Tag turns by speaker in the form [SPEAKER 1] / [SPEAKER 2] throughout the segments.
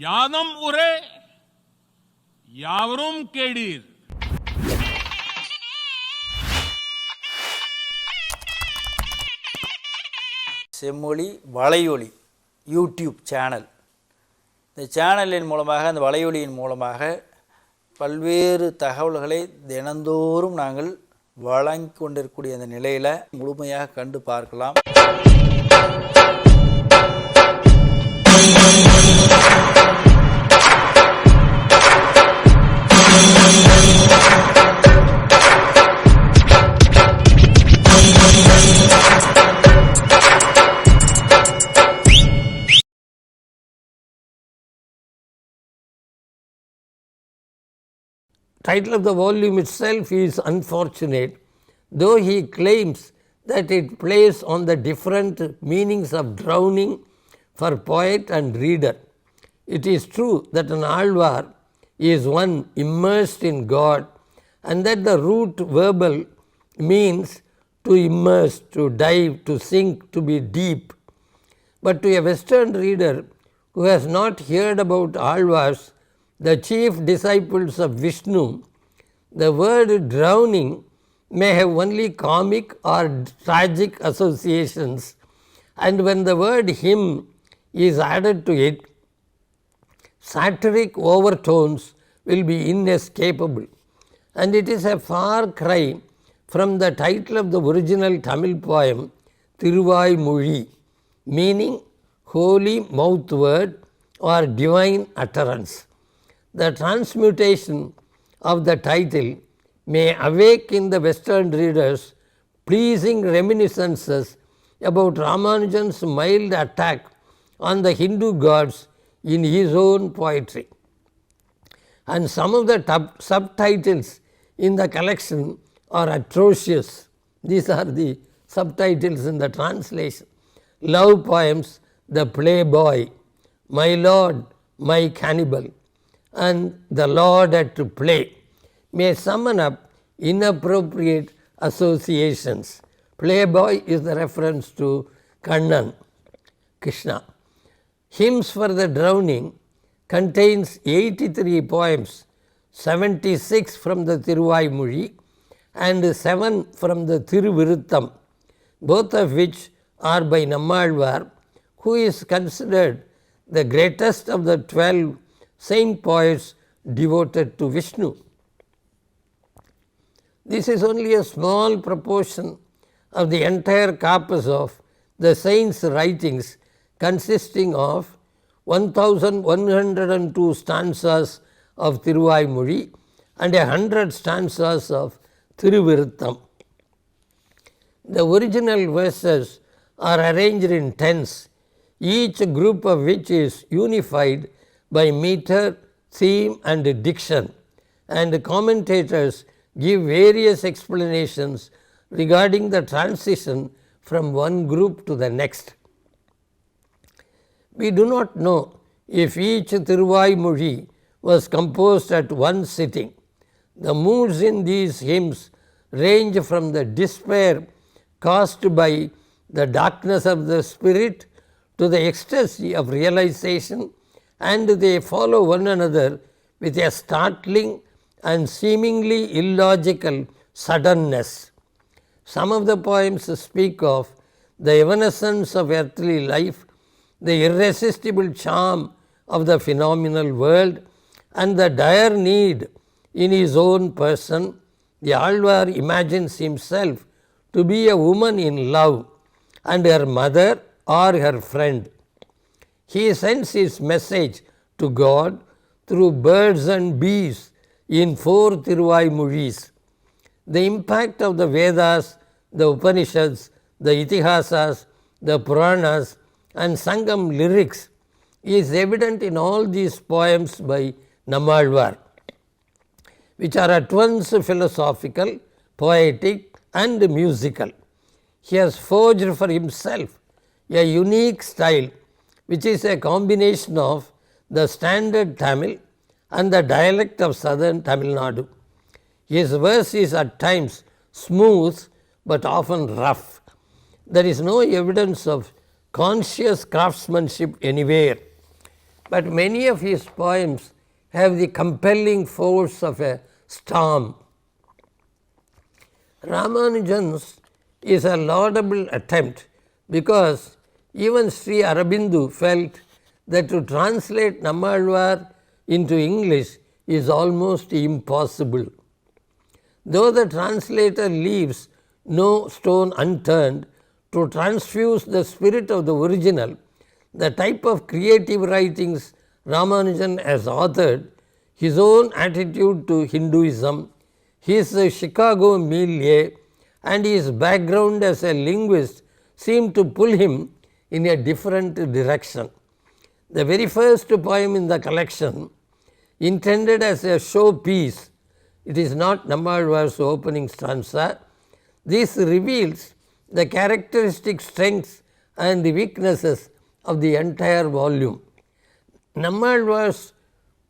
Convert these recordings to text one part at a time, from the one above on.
[SPEAKER 1] யாதும் உரே யாவரும் கேடீர்.
[SPEAKER 2] செம்மொழி வலையொலி யூடியூப் சேனல். இந்த சேனலின் மூலமாக, அந்த வலையொலியின் மூலமாக பல்வேறு தகவல்களை தினந்தோறும் நாங்கள் வழங்கி கொண்டிருக்கக்கூடிய அந்த நிலையில் முழுமையாக கண்டு பார்க்கலாம்.
[SPEAKER 3] Title of the volume itself is unfortunate, though he claims that it plays on the different meanings of drowning for poet and reader. It is true that an alvar is one immersed in God, and that the root verbal means to immerse, to dive, to sink, to be deep. But to a Western reader who has not heard about alvars, the chief disciples of Vishnu, the word drowning may have only comic or tragic associations, and when the word hymn is added to it, satiric overtones will be inescapable. And it is a far cry from the title of the original Tamil poem, Thiruvaimozhi, meaning holy mouth word or divine utterance. The transmutation of the title may awake in the Western readers pleasing reminiscences about Ramanujan's mild attack on the Hindu gods in his own poetry. And some of the subtitles in the collection are atrocious. These are the subtitles in the translation. Love poems, The Playboy, My Lord, My Cannibal, and The Lord at Play may summon up inappropriate associations. Playboy is the reference to Kannan, Krishna. Hymns for the Drowning contains 83 poems, 76 from the Thiruvaimozhi and 7 from the Thiruviruttam, both of which are by Nammalvar, who is considered the greatest of the 12 saint poets devoted to Vishnu. This is only a small proportion of the entire corpus of the saints' writings, consisting of 1102 stanzas of Thiruvaimozhi and 100 stanzas of Thiruviruttam. The original verses are arranged in tens, each group of which is unified by meter, theme and diction, and commentators give various explanations regarding the transition from one group to the next. We do not know if each Thiruvaimozhi was composed at one sitting. The moods in these hymns range from the despair caused by the darkness of the spirit to the ecstasy of realization, and they follow one another with a startling and seemingly illogical suddenness. Some of the poems speak of the evanescence of earthly life, the irresistible charm of the phenomenal world, and the dire need in his own person. The alvar imagines himself to be a woman in love and her mother or her friend. He sends his message to God through birds and bees in 4 Thiruvaimozhis. The impact of the Vedas, the Upanishads, the Itihasas, the Puranas and Sangam lyrics is evident in all these poems by Nammalvar, which are at once philosophical, poetic and musical. He has forged for himself a unique style which is a combination of the standard Tamil and the dialect of southern Tamil Nadu. His verse is at times smooth but often rough. There is no evidence of conscious craftsmanship anywhere. but many of his poems have the compelling force of a storm. Ramanujan's is a laudable attempt because even Sri Aurobindo felt that to translate Nammalvar into English is almost impossible. Though the translator leaves no stone unturned to transfuse the spirit of the original, the type of creative writings Ramanujan has authored, his own attitude to Hinduism, his Chicago milieu and his background as a linguist seem to pull him in a different direction. The very first poem in the collection, intended as a showpiece, it is not Nammalvar's opening stanza. This reveals the characteristic strengths and the weaknesses of the entire volume. Nammalvar's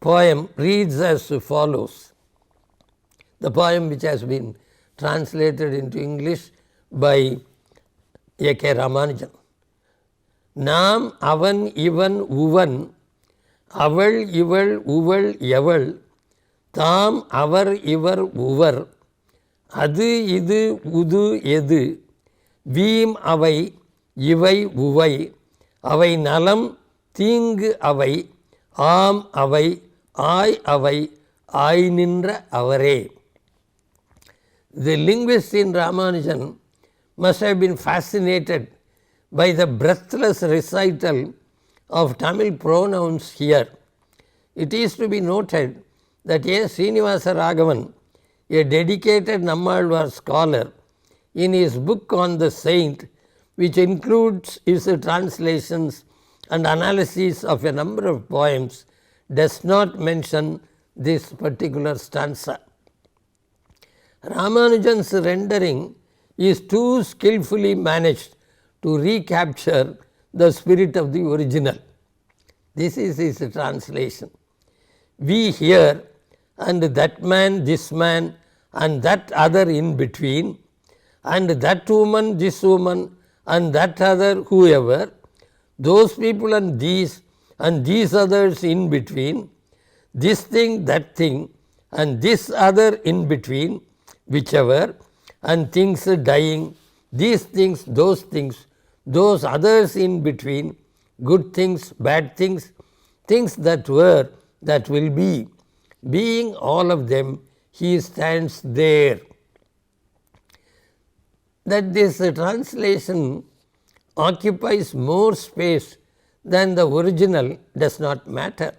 [SPEAKER 3] poem reads as follows. The poem which has been translated into English by A.K.Ramanujam. நாம் அவன் இவன் உவன் அவள் இவள் உவள் எவள் தாம் அவர் இவர் உவர் அது இது உது எது வீம் அவை இவை உவை அவை நலம் தீங்கு அவை ஆம் அவை ஆய் அவை ஆய் நின்ற அவரே. The linguist in Ramanujan must have been fascinated by the breathless recital of Tamil pronouns here. It is to be noted that A. Srinivasa Raghavan, a dedicated Nammalvar scholar, in his book on the saint, which includes his translations and analysis of a number of poems, does not mention this particular stanza. Ramanujan's rendering is too skillfully managed to recapture the spirit of the original. This is his translation. We here and that man, this man and that other in between, and that woman, this woman and that other whoever, those people and these others in between, this thing, that thing and this other in between, whichever, and things dying, these things, those others in between, good things, bad things, things that were, that will be, being all of them, he stands there. That this translation occupies more space than the original does not matter.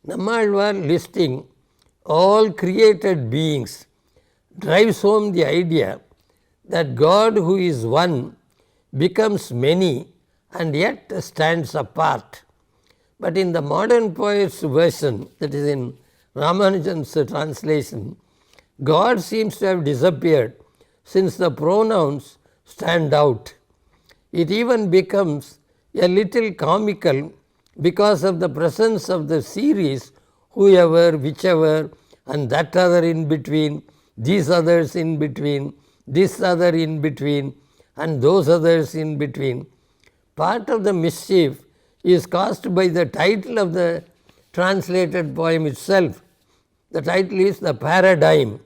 [SPEAKER 3] Nammalvar listing all created beings drives home the idea that God, who is one, becomes many and yet stands apart. But in the modern poet's version, that is in Ramanujan's translation, God seems to have disappeared since the pronouns stand out. It even becomes a little comical because of the presence of the series whoever, whichever and that other in between, these others in between, this other in between and those others in between. Part of the mischief is caused by the title of the translated poem itself. The title is The Paradigm,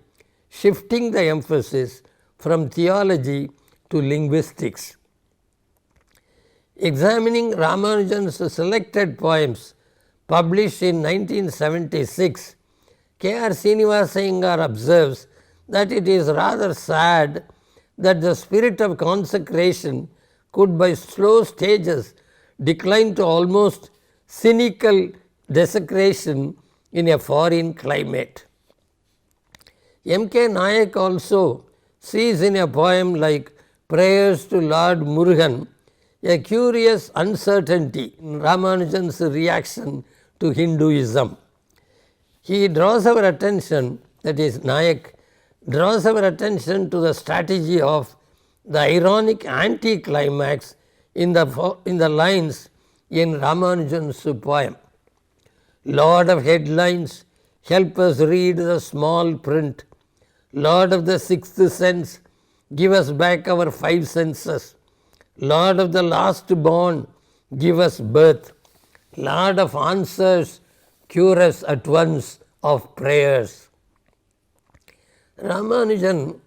[SPEAKER 3] shifting the emphasis from theology to linguistics. Examining Ramanujan's selected poems published in 1976, K.R. Srinivasa Iyengar observes that it is rather sad that the spirit of consecration could by slow stages decline to almost cynical desecration in a foreign climate. M.K. Nayak also sees in a poem like Prayers to Lord Murugan a curious uncertainty in Ramanujan's reaction to Hinduism. He draws our attention, that is Nayak, draws our attention to the strategy of the ironic anti-climax in the lines in Ramanujan's poem. Lord of headlines, help us read the small print. Lord of the sixth sense, give us back our five senses. Lord of the last born, give us birth. Lord of answers, cure us at once of prayers. Ramanujan,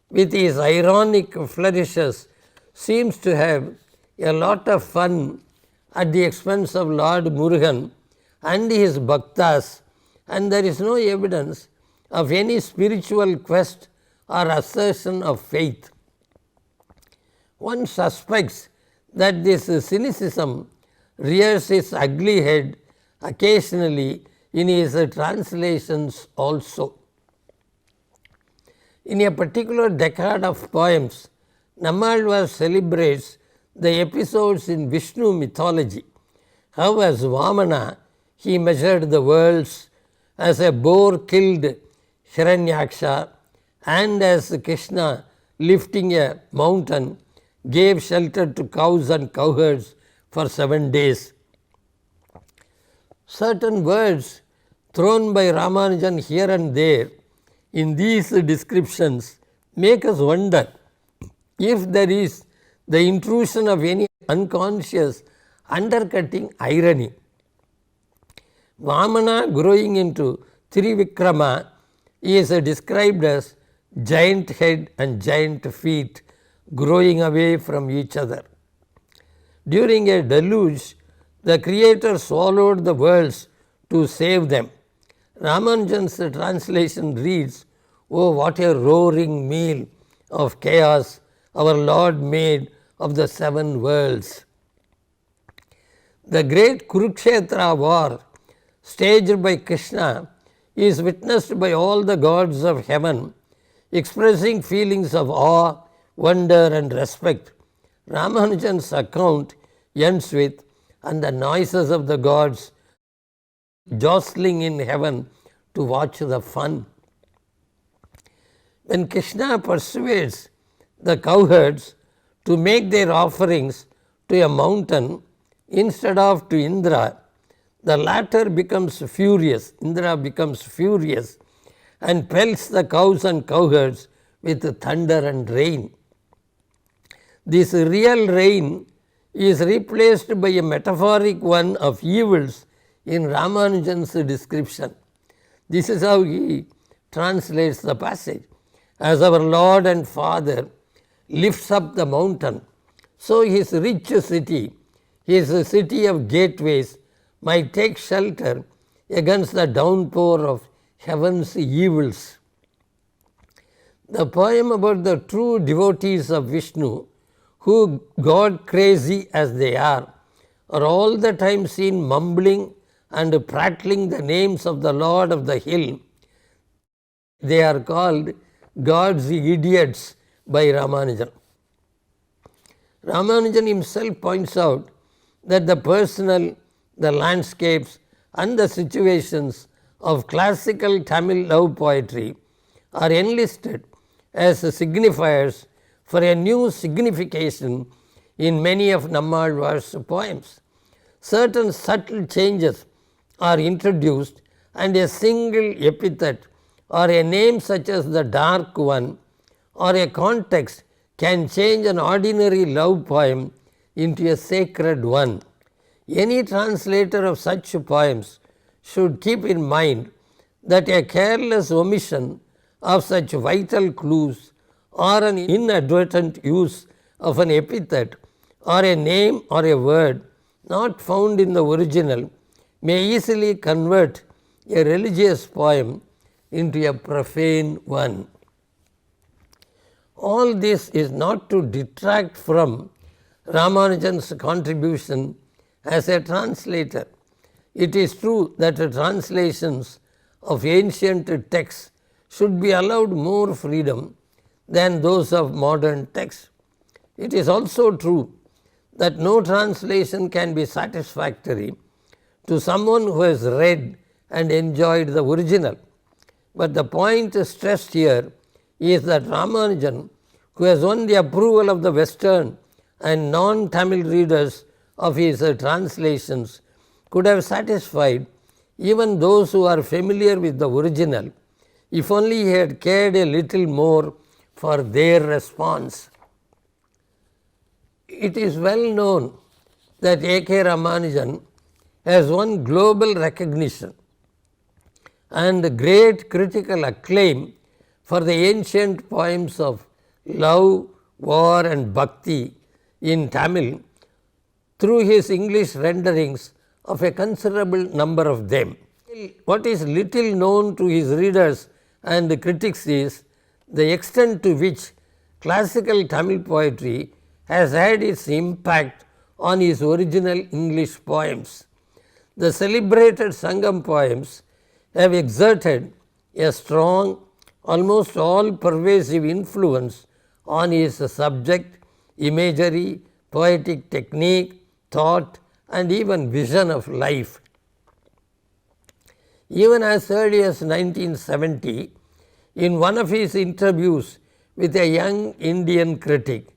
[SPEAKER 3] with his ironic flourishes, seems to have a lot of fun at the expense of Lord Murugan and his bhaktas, and there is no evidence of any spiritual quest or assertion of faith. One suspects that this cynicism rears its ugly head occasionally in his translations also. In a particular decade of poems, Nammalvar celebrates the episodes in Vishnu mythology, how as Vamana he measured the worlds, as a boar killed Hiranyaksha, and as Krishna lifting a mountain gave shelter to cows and cowherds for 7 days. Certain words thrown by Ramanujan here and there in these descriptions make us wonder if there is the intrusion of any unconscious undercutting irony. Vamana growing into Trivikrama is described as giant head and giant feet growing away from each other. During a deluge, the Creator swallowed the worlds to save them. Ramanujan's translation reads, "Oh, what a roaring meal of chaos our Lord made of the 7 worlds." The great Kurukshetra war, staged by Krishna, is witnessed by all the gods of heaven, expressing feelings of awe, wonder and respect. Ramanujan's account ends with, "And the noises of the gods jostling in heaven to watch the fun." When Krishna persuades the cowherds to make their offerings to a mountain instead of to Indra, the latter becomes furious, Indra becomes furious and pelts the cows and cowherds with thunder and rain. This real rain is replaced by a metaphoric one of evils in Ramanujan's description. This is how he translates the passage. As our Lord and Father lifts up the mountain, so his rich city, his city of gateways, might take shelter against the downpour of heaven's evils. The poem about the true devotees of Vishnu, who, God crazy as they are all the time seen mumbling and prattling the names of the Lord of the hill. They are called God's idiots by Ramanujan. Ramanujan himself points out that the personal, the landscapes and the situations of classical Tamil love poetry are enlisted as signifiers for a new signification in many of Nammalvar's poems. Certain subtle changes are introduced and a single epithet or a name such as the dark one or a context can change an ordinary love poem into a sacred one. Any translator of such poems should keep in mind that a careless omission of such vital clues or an inadvertent use of an epithet or a name or a word not found in the original may easily convert a religious poem into a profane one. All this is not to detract from Ramanujan's contribution as a translator. It is true that translations of ancient texts should be allowed more freedom than those of modern texts. It is also true that no translation can be satisfactory to someone who has read and enjoyed the original. But the point stressed here is that Ramanujan, who has won the approval of the Western and non-Tamil readers of his translations, could have satisfied even those who are familiar with the original, if only he had cared a little more for their response. It is well known that A.K. Ramanujan has won global recognition and great critical acclaim for the ancient poems of love, war and bhakti in Tamil through his English renderings of a considerable number of them. What is little known to his readers and critics is the extent to which classical Tamil poetry has had its impact on his original English poems. The celebrated Sangam poems have exerted a strong, almost all pervasive influence on his subject, imagery, poetic technique, thought and even vision of life. Even as early as 1970, in one of his interviews with a young Indian critic,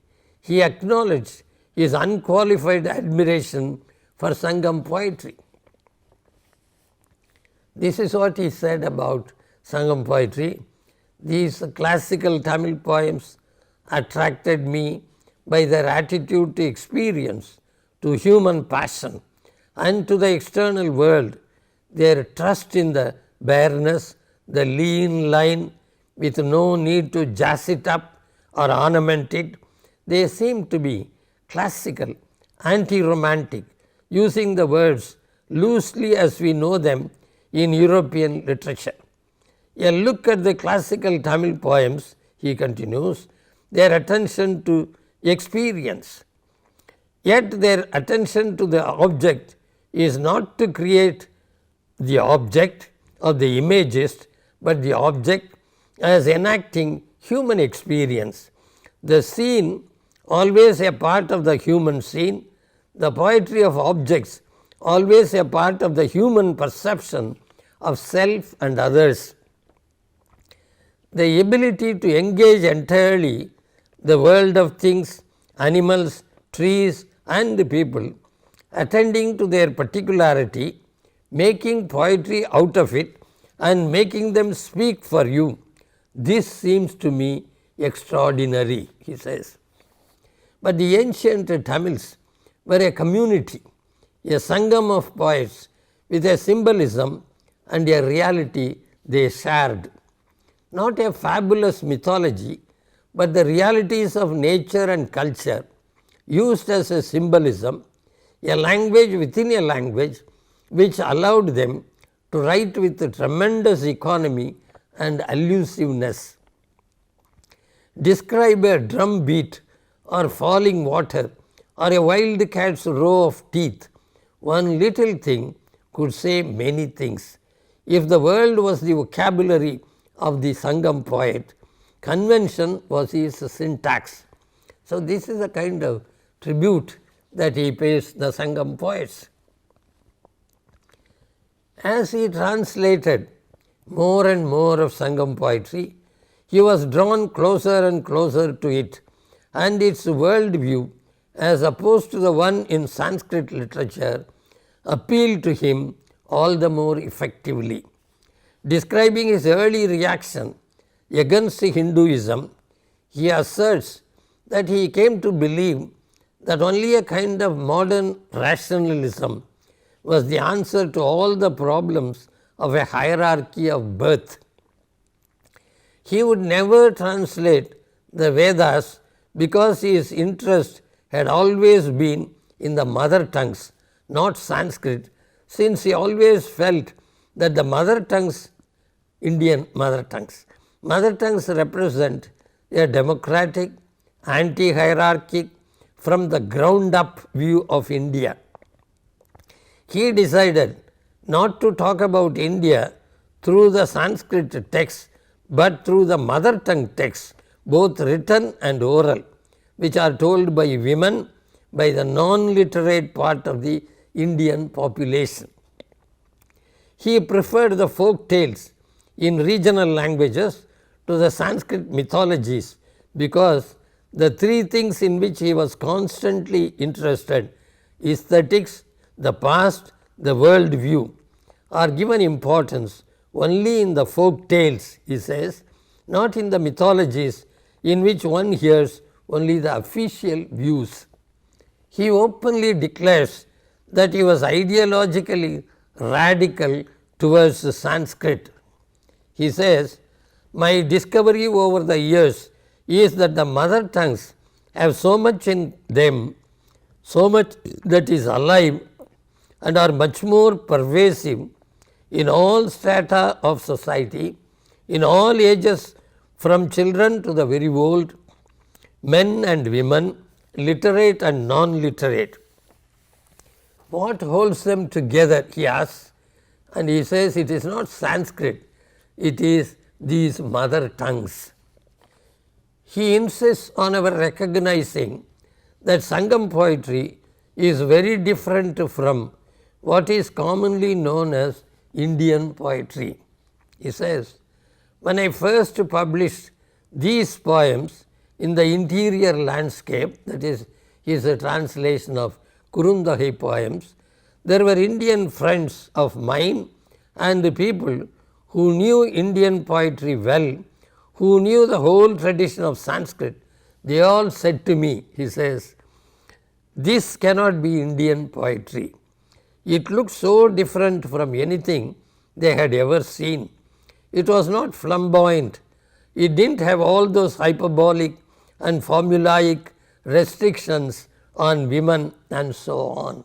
[SPEAKER 3] he acknowledged his unqualified admiration for Sangam poetry. This is what he said about Sangam poetry. These classical Tamil poems attracted me by their attitude to experience, to human passion and to the external world, their trust in the bareness, the lean line with no need to jazz it up or ornament it. They seem to be classical, anti-romantic, using the words loosely as we know them in European literature. A look at the classical Tamil poems, he continues, their attention to experience, yet their attention to the object is not to create the object of the imagist, but the object as enacting human experience. The scene always a part of the human scene, the poetry of objects always a part of the human perception of self and others. The ability to engage entirely the world of things, animals, trees and people, attending to their particularity, making poetry out of it and making them speak for you. This seems to me extraordinary, he says. But the ancient Tamils were a community, a sangam of poets with a symbolism and a reality they shared. Not a fabulous mythology, but the realities of nature and culture used as a symbolism, a language within a language which allowed them to write with tremendous economy and allusiveness. Describe a drum beat or falling water or a wild cat's row of teeth. One little thing could say many things. If the world was the vocabulary of the Sangam poet, convention was his syntax. So, this is a kind of tribute that he pays the Sangam poets. As he translated more and more of Sangam poetry, he was drawn closer and closer to it, and its world view as opposed to the one in Sanskrit literature appealed to him all the more effectively. Describing his early reaction against Hinduism, he asserts that he came to believe that only a kind of modern rationalism was the answer to all the problems of a hierarchy of birth. He would never translate the Vedas because his interest had always been in the mother tongues, not Sanskrit, since he always felt that the mother tongues, Indian mother tongues represent a democratic, anti-hierarchic, from the ground up view of India. He decided not to talk about India through the Sanskrit text, but through the mother tongue texts, both written and oral, which are told by women, by the non-literate part of the Indian population. He preferred the folk tales in regional languages to the Sanskrit mythologies because the three things in which he was constantly interested, aesthetics, the past, the world view, are given importance only in the folk tales, he says, not in the mythologies in which one hears only the official views. He openly declares that he was ideologically radical towards Sanskrit. He says, my discovery over the years is that the mother tongues have so much in them, so much that is alive and are much more pervasive in all strata of society, in all ages from children to the very old, men and women, literate and non-literate. What holds them together, he asks, and he says it is not Sanskrit, it is these mother tongues. He insists on our recognizing that Sangam poetry is very different from what is commonly known as Indian poetry. He says, when I first published these poems in the interior landscape, that is his translation of Kurundagai poems, there were Indian friends of mine and people who knew Indian poetry well, who knew the whole tradition of Sanskrit. They all said to me, he says, this cannot be Indian poetry. It looked so different from anything they had ever seen. It was not flamboyant. It didn't have all those hyperbolic and formulaic restrictions on women and so on.